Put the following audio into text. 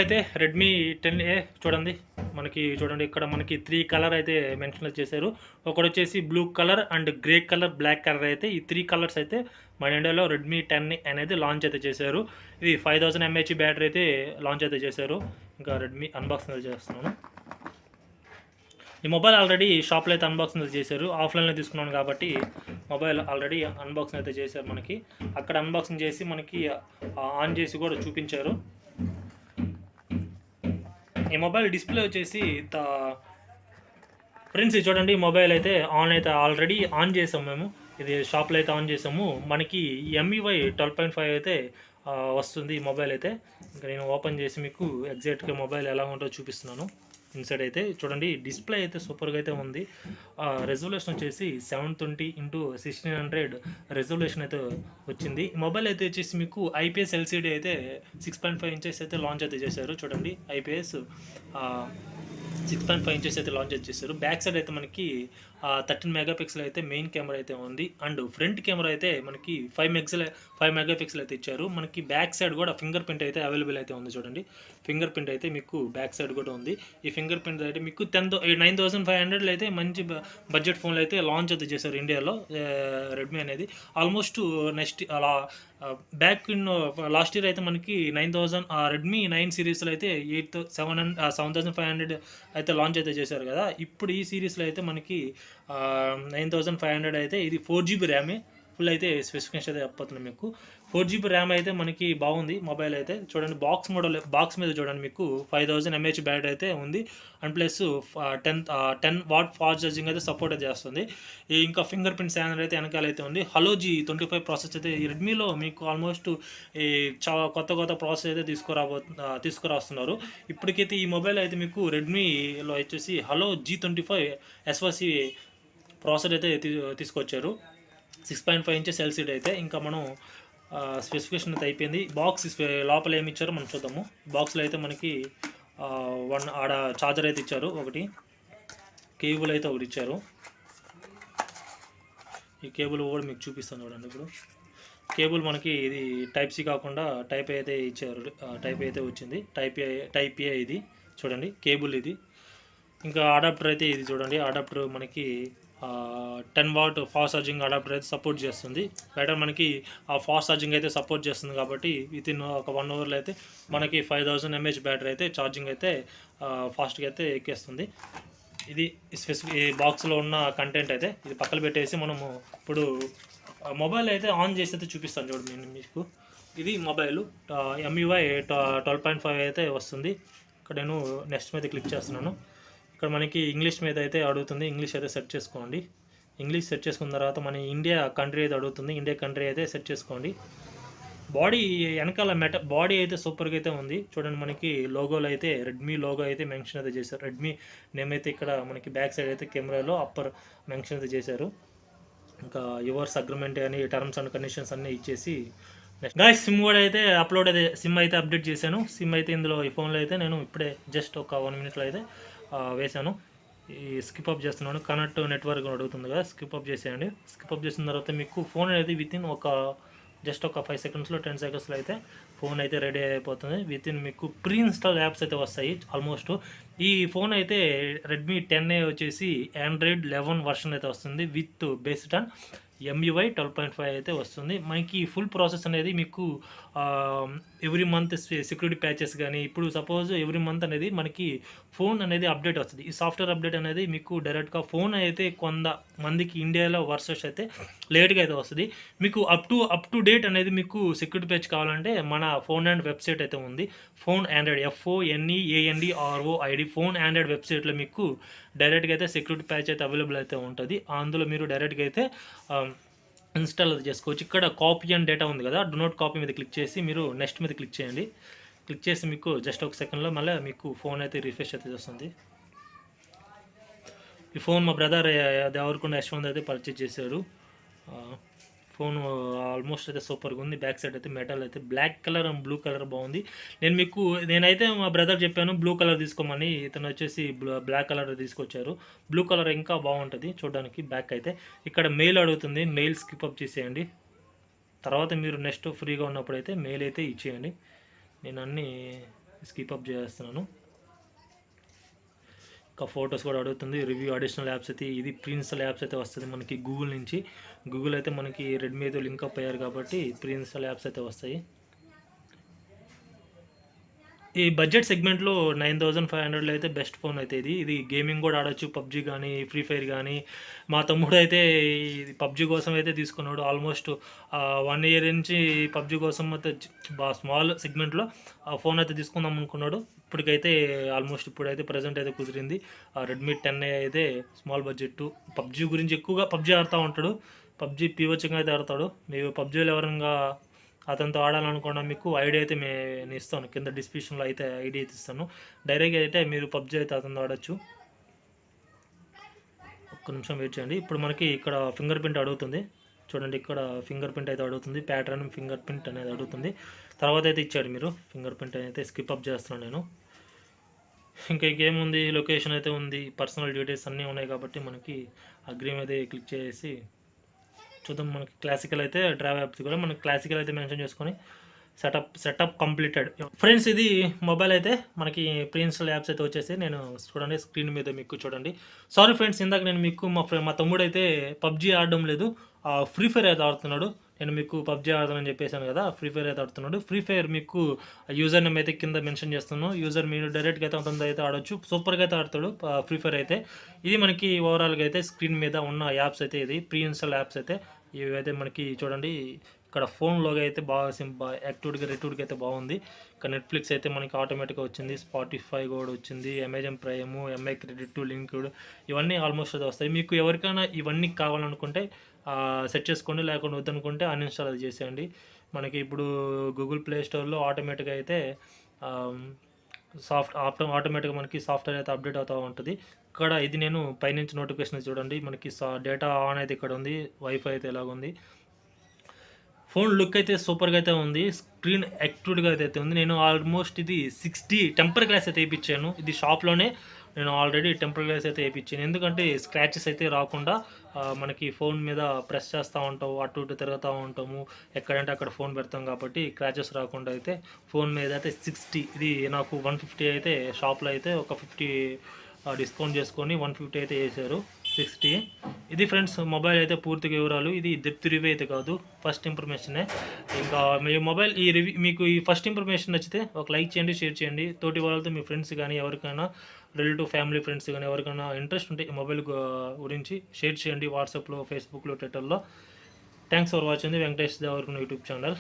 అయితే Redmi 10A చూడండి. చూడండి ఇక్కడ మనకి 3 కలర్ అయితే మెన్షన్ చేశారు. ఒకటి వచ్చేసి blue colour and grey colour, black colour అయితే ఈ 3 కలర్స్ అయితే మన ఇండియాలో రెడ్మీ 10 అనేది లాంచ్ అయితే చేశారు. ఇది 5000 mAh బ్యాటరీ అయితే లాంచ్ అయితే చేశారు. ఇంకా రెడ్మీ అన్బాక్సింగ్ చేస్తున్నాను. ఈ మొబైల్ ఆల్రెడీ షాప్లో అయితే అన్బాక్సింగ్ చేశారు. ఆఫ్లైన్లో తీసుకున్నాను కాబట్టి మొబైల్ ఆల్రెడీ అన్బాక్సింగ్ అయితే చేశారు. మనకి అక్కడ అన్బాక్సింగ్ చేసి మనకి ఆన్ చేసి కూడా చూపించారు. ఈ మొబైల్ డిస్ప్లే వచ్చేసి ఫ్రెండ్స్ చూడండి, మొబైల్ అయితే ఆల్రెడీ ఆన్ చేసాము మేము. ఇది షాప్లో అయితే ఆన్ చేసాము. మనకి MUI 12.5 అయితే వస్తుంది ఈ మొబైల్ అయితే. ఇంకా నేను ఓపెన్ చేసి మీకు ఎగ్జాక్ట్గా మొబైల్ ఎలా ఉంటుందో చూపిస్తున్నాను. ఇన్సైడ్ అయితే చూడండి, డిస్ప్లే అయితే సూపర్గా అయితే ఉంది. రెజల్యూషన్ వచ్చేసి 720x1600 రెజల్యూషన్ అయితే వచ్చింది. మొబైల్ అయితే వచ్చేసి మీకు IPS LCD అయితే 6.5 ఇంచెస్ అయితే లాంచ్ అయితే చేశారు. చూడండి, IPS 6.5 ఇంచెస్ అయితే లాంచ్ చేశారు. బ్యాక్ సైడ్ అయితే మనకి 13 మెగాపిక్సెల్ అయితే మెయిన్ కెమెరా అయితే ఉంది. అండ్ ఫ్రంట్ కెమెరా అయితే మనకి 5 మెగాపిక్సెల్ అయితే ఇచ్చారు. మనకి బ్యాక్ సైడ్ కూడా ఫింగర్ ప్రింట్ అయితే అవైలబుల్ అయితే ఉంది. చూడండి, ఫింగర్ ప్రింట్ అయితే మీకు బ్యాక్ సైడ్ కూడా ఉంది. ఈ ఫింగర్ ప్రింట్ అయితే మీకు 9500 అయితే మంచి బడ్జెట్ ఫోన్లు అయితే లాంచ్ అయితే చేశారు ఇండియాలో రెడ్మీ అనేది. ఆల్మోస్ట్ నెక్స్ట్ అలా బ్యాక్ ఇన్ లాస్ట్ ఇయర్ అయితే మనకి 9000 రెడ్మీ 9 సిరీస్లో అయితే 7500 అయితే లాంచ్ అయితే చేశారు కదా. ఇప్పుడు ఈ సిరీస్లో అయితే మనకి 9500 అయితే ఇది 4GB ర్యామే. ఫుల్ అయితే స్పెసిఫికేషన్ అయితే చెప్పబోతున్నాను మీకు. 4GB ర్యామ్ అయితే మనకి బాగుంది మొబైల్ అయితే. చూడండి, బాక్స్ మీద చూడండి మీకు 5000 mAh బ్యాటరీ అయితే ఉంది. And plus 10 watt fast charging అయితే సపోర్ట్ అయితే చేస్తుంది. ఇంకా ఫింగర్ ప్రింట్ స్కానర్ అయితే వెనకాల అయితే ఉంది. హలో G25 ప్రాసెస్ అయితే ఈ రెడ్మీలో మీకు ఆల్మోస్ట్ ఈ కొత్త ప్రాసెస్ అయితే తీసుకురాస్తున్నారు. ఇప్పటికైతే ఈ మొబైల్ అయితే మీకు రెడ్మీలో వచ్చేసి హలో G25 SoC ప్రాసెసర్ అయితే తీసుకొచ్చారు. 6.5 ఇంచెస్ LCD అయితే. ఇంకా మనం స్పెసిఫికేషన్ అయితే అయిపోయింది. బాక్స్ లోపల ఏమి ఇచ్చారో మనం చూద్దాము. బాక్స్లో అయితే మనకి ఆడ ఛార్జర్ అయితే ఇచ్చారు, ఒకటి కేబుల్ అయితే ఒకటి ఇచ్చారు. ఈ కేబుల్ కూడా మీకు చూపిస్తాను చూడండి. ఇప్పుడు కేబుల్ మనకి ఇది టైప్ C కాకుండా టైప్ A అయితే ఇచ్చారు. టైప్ A అయితే వచ్చింది. టైప్ A ఇది చూడండి, కేబుల్ ఇది. ఇంకా అడాప్టర్ అయితే ఇది చూడండి. అడాప్టర్ మనకి 10 వాట్ ఫాస్ట్ ఛార్జింగ్ అడాప్టర్ అయితే సపోర్ట్ చేస్తుంది. బెటర్ మనకి ఆ ఫాస్ట్ ఛార్జింగ్ అయితే సపోర్ట్ చేస్తుంది కాబట్టి వితిన్ ఒక 1 అవర్లో అయితే మనకి 5000 mAh బ్యాటరీ అయితే ఛార్జింగ్ అయితే ఫాస్ట్గా అయితే ఎక్కేస్తుంది. ఇది ఈ బాక్స్లో ఉన్న కంటెంట్ అయితే ఇది పక్కన పెట్టేసి మనము ఇప్పుడు మొబైల్ అయితే ఆన్ చేసి అయితే చూపిస్తాను చూడండి నేను మీకు. ఇది మొబైల్ MUI 12.5 అయితే వస్తుంది. ఇక్కడ నేను నెక్స్ట్ మీద క్లిక్ చేస్తున్నాను. ఇక్కడ మనకి ఇంగ్లీష్ మీద అయితే అడుగుతుంది. ఇంగ్లీష్ అయితే సెట్ చేసుకోండి. ఇంగ్లీష్ సెట్ చేసుకున్న తర్వాత మన ఇండియా కంట్రీ అయితే అడుగుతుంది. ఇండియా కంట్రీ అయితే సెట్ చేసుకోండి. బాడీ వెనకాల బాడీ అయితే సూపర్గా అయితే ఉంది. చూడండి, మనకి లోగోలో అయితే రెడ్మీ లోగో అయితే మెన్షన్ అయితే చేశారు. రెడ్మీ నేమ్ అయితే ఇక్కడ మనకి బ్యాక్ సైడ్ అయితే కెమెరాలో అప్పర్ మెన్షన్ అయితే చేశారు. ఇంకా యువర్స్ అగ్రిమెంట్ అని టర్మ్స్ అండ్ కండిషన్స్ అన్నీ ఇచ్చేసి గాయ్స్ సిమ్ కూడా అయితే సిమ్ అయితే అప్డేట్ చేశాను. సిమ్ అయితే ఇందులో ఈ ఫోన్లో అయితే నేను ఇప్పుడే జస్ట్ ఒక 1 మినిట్లో అయితే వేశాను. ఈ స్కిప్ అప్ చేస్తున్నాను. కనెక్ట్ నెట్వర్క్ అడుగుతుంది కదా, స్కిప్ అప్ చేసేయండి. స్కిప్ అప్ చేసిన తర్వాత మీకు ఫోన్ అనేది వితిన్ జస్ట్ ఒక 5 సెకండ్స్లో 10 సెకండ్స్లో అయితే ఫోన్ అయితే రెడీ అయిపోతుంది. వితిన్ మీకు ప్రీ ఇన్స్టాల్ యాప్స్ అయితే వస్తాయి ఆల్మోస్ట్. ఈ ఫోన్ అయితే రెడ్మీ 10A వచ్చేసి ఆండ్రాయిడ్ 11 వర్షన్ అయితే వస్తుంది విత్ బేస్డ్ ఆన్ MUI 12.5 అయితే వస్తుంది. మనకి ఫుల్ ప్రాసెస్ అనేది మీకు ఎవ్రీ మంత్ సెక్యూరిటీ ప్యాచెస్ కానీ, ఇప్పుడు సపోజ్ ఎవ్రీ మంత్ అనేది మనకి ఫోన్ అనేది అప్డేట్ వస్తుంది. ఈ సాఫ్ట్వేర్ అప్డేట్ అనేది మీకు డైరెక్ట్గా ఫోన్ అయితే మందికి ఇండియాలో వర్సెస్ అయితే లేట్గా అయితే వస్తుంది. మీకు అప్ టు డేట్ అనేది మీకు సెక్యూరిటీ ప్యాచ్ కావాలంటే మన ఫోన్ అండ్ వెబ్సైట్ అయితే ఉంది. Phone Android FONEANDROID phone Android వెబ్సైట్లో మీకు డైరెక్ట్గా అయితే సెక్యూరిటీ ప్యాచ్ అయితే అవైలబుల్ అయితే ఉంటుంది. అందులో మీరు డైరెక్ట్గా అయితే ఇన్స్టాల్ అది చేసుకోవచ్చు. ఇక్కడ కాపీ అండ్ డేటా ఉంది కదా, డు నాట్ కాపీ మీద క్లిక్ చేసి మీరు నెక్స్ట్ మీద క్లిక్ చేయండి. క్లిక్ చేసి మీకు జస్ట్ ఒక సెకండ్లో మళ్ళీ మీకు ఫోన్ అయితే రిఫ్రెష్ అయితే చేస్తుంది. ఈ ఫోన్ మా బ్రదర్ దేవరకొండ యశ్వంత్ అయితే పర్చేజ్ చేశారు. ఫోన్ ఆల్మోస్ట్ అయితే సూపర్గా ఉంది. బ్యాక్ సైడ్ అయితే మెటల్ అయితే black colour and blue colour బాగుంది. నేనైతే మా బ్రదర్ చెప్పాను బ్లూ కలర్ తీసుకోమని. ఇతను వచ్చేసి బ్లాక్ కలర్ తీసుకొచ్చారు. బ్లూ కలర్ ఇంకా బాగుంటుంది చూడడానికి. బ్యాక్ అయితే ఇక్కడ మెయిల్ అడుగుతుంది, మెయిల్ స్కిప్ అప్ చేసేయండి. తర్వాత మీరు నెక్స్ట్ ఫ్రీగా ఉన్నప్పుడు అయితే మెయిల్ అయితే ఇచ్చేయండి. నేను అన్నీ స్కిప్ అప్ చేస్తున్నాను. ఇంకా ఫొటోస్ కూడా అడుగుతుంది. రివ్యూ అడిషనల్ యాప్స్ అయితే ఇది ప్రీ ఇన్స్టాల్ యాప్స్ అయితే వస్తుంది మనకి గూగుల్ నుంచి. గూగుల్ అయితే మనకి రెడ్మీతో లింక్ అప్ అయ్యారు కాబట్టి ప్రీ ఇన్స్టాల్ యాప్స్ అయితే వస్తాయి. ఈ బడ్జెట్ సెగ్మెంట్లో 9500లో అయితే బెస్ట్ ఫోన్ అయితే ఇది గేమింగ్ కూడా ఆడొచ్చు. పబ్జీ కానీ, ఫ్రీ ఫైర్ కానీ. మా తమ్ముడు అయితే ఇది పబ్జీ కోసం అయితే తీసుకున్నాడు. ఆల్మోస్ట్ 1 ఇయర్ నుంచి పబ్జీ కోసం అయితే స్మాల్ సెగ్మెంట్లో ఆ ఫోన్ అయితే తీసుకుందాం అనుకున్నాడు. ఇప్పటికైతే ఆల్మోస్ట్ ఇప్పుడైతే ప్రజెంట్ అయితే కుదిరింది. రెడ్మీ 10A అయితే స్మాల్ బడ్జెట్. పబ్జీ గురించి ఎక్కువగా పబ్జీ ఆడుతూ ఉంటాడు. పబ్జీ పీవచ్చంగా అయితే ఆడతాడు. మీరు పబ్జీలో ఎవరైనా అతనితో ఆడాలనుకున్నా మీకు ఐడి అయితే నేను ఇస్తాను, కింద డిస్క్రిప్షన్లో అయితే ఐడి అయితే ఇస్తాను. డైరెక్ట్గా అయితే మీరు పబ్జీ అయితే అతనితో ఆడొచ్చు. ఒక్క నిమిషం వెయిట్ చేయండి. ఇప్పుడు మనకి ఇక్కడ ఫింగర్ ప్రింట్ అడుగుతుంది చూడండి. ఇక్కడ ఫింగర్ ప్రింట్ అయితే అడుగుతుంది, ప్యాటర్న్ ఫింగర్ ప్రింట్ అనేది అడుగుతుంది. తర్వాత అయితే ఇచ్చాడు మీరు ఫింగర్ ప్రింట్ అయితే స్కిప్ అప్ చేస్తున్నాను నేను. ఇంకా ఇంకేముంది, లొకేషన్ అయితే ఉంది, పర్సనల్ డీటెయిల్స్ అన్నీ ఉన్నాయి కాబట్టి మనకి అగ్రీమ్ అయితే క్లిక్ చేసి చూద్దాం. మనకి క్లాసికల్ అయితే డ్రైవ్ యాప్స్ కూడా మనకి క్లాసికల్ అయితే మెన్షన్ చేసుకొని సెటప్ కంప్లీటెడ్. ఫ్రెండ్స్ ఇది మొబైల్ అయితే మనకి ప్రీ ఇన్స్టాల్ యాప్స్ అయితే వచ్చేసి నేను చూడండి స్క్రీన్ మీద మీకు చూడండి. సారీ ఫ్రెండ్స్, ఇందాక నేను మీకు మా తమ్ముడు అయితే పబ్జీ ఆడడం లేదు, ఫ్రీ ఫైర్ అయితే ఆడుతున్నాడు. నేను మీకు పబ్జీ ఆడతానని చెప్పేసాను కదా, ఫ్రీ ఫైర్ అయితే ఆడుతున్నాడు. ఫ్రీ ఫైర్ మీకు యూజర్ నేమ్ అయితే కింద మెన్షన్ చేస్తున్నాను. యూజర్ మీరు డైరెక్ట్గా అయితే అతనితో అయితే ఆడొచ్చు. సూపర్గా అయితే ఆడతాడు ఫ్రీ ఫైర్ అయితే. ఇది మనకి ఓవరాల్గా అయితే స్క్రీన్ మీద ఉన్న యాప్స్ అయితే ఇది ప్రీ ఇన్స్టాల్ యాప్స్ అయితే ఇవైతే మనకి చూడండి. ఇక్కడ ఫోన్లోగా అయితే బాగా యాక్టివ్గా రెట్యూడ్గా అయితే బాగుంది. ఇక్కడ నెట్ఫ్లిక్స్ అయితే మనకి ఆటోమేటిక్గా వచ్చింది, స్పాటిఫై కూడా వచ్చింది, Amazon prime, MI credit, linked ఇవన్నీ ఆల్మోస్ట్ అయితే వస్తాయి. మీకు ఎవరికైనా ఇవన్నీ కావాలనుకుంటే సెట్ చేసుకోండి, లేకుండా వద్దనుకుంటే అన్ఇన్స్టాల్ అది చేసేయండి. మనకి ఇప్పుడు గూగుల్ ప్లే స్టోర్లో ఆటోమేటిక్గా అయితే ఆటోమేటిక్గా మనకి సాఫ్ట్వేర్ అయితే అప్డేట్ అవుతూ ఉంటుంది. ఇక్కడ ఇది నేను పైనుంచి నోటిఫికేషన్ చూడండి. మనకి డేటా ఆన్ అయితే ఇక్కడ ఉంది, వైఫై అయితే ఎలాగుంది. ఫోన్ లుక్ అయితే సూపర్గా అయితే ఉంది, స్క్రీన్ యాక్టివ్గా అయితే ఉంది. నేను ఆల్మోస్ట్ ఇది 60 టెంపర్ గ్లాస్ అయితే వేయించాను. ఇది షాప్లోనే నేను ఆల్రెడీ టెంపర్ గ్లాస్ అయితే వేయించాను. ఎందుకంటే స్క్రాచెస్ అయితే రాకుండా మనకి ఫోన్ మీద ప్రెస్ చేస్తూ ఉంటాము, అటు ఇటు తిరుగుతూ ఉంటాము, ఎక్కడంటే అక్కడ ఫోన్ పెడతాం కాబట్టి స్క్రాచెస్ రాకుండా అయితే ఫోన్ మీద అయితే 60, ఇది నాకు 150 అయితే షాప్లో అయితే ఒక 50 డిస్కౌంట్ చేసుకొని 150 అయితే వేసారు, 60. ఇది ఫ్రెండ్స్ మొబైల్ అయితే పూర్తిగా వివరాలు. ఇది డెప్త్ రివ్యూ అయితే కాదు, ఫస్ట్ ఇన్ఫర్మేషనే. ఇంకా మీ మొబైల్ ఈ రివ్యూ మీకు ఈ ఫస్ట్ ఇన్ఫర్మేషన్ నచ్చితే ఒక లైక్ చేయండి, షేర్ చేయండి. తోటి వాళ్ళతో మీ ఫ్రెండ్స్ కానీ ఎవరికైనా రిలేటివ్ ఫ్యామిలీ ఫ్రెండ్స్ కానీ ఎవరికైనా ఇంట్రెస్ట్ ఉంటే ఈ మొబైల్ గురించి షేర్ చేయండి వాట్సాప్లో, ఫేస్బుక్లో, ట్విట్టర్లో. Thanks for watching the Venkatesh Devarakonda YouTube channel.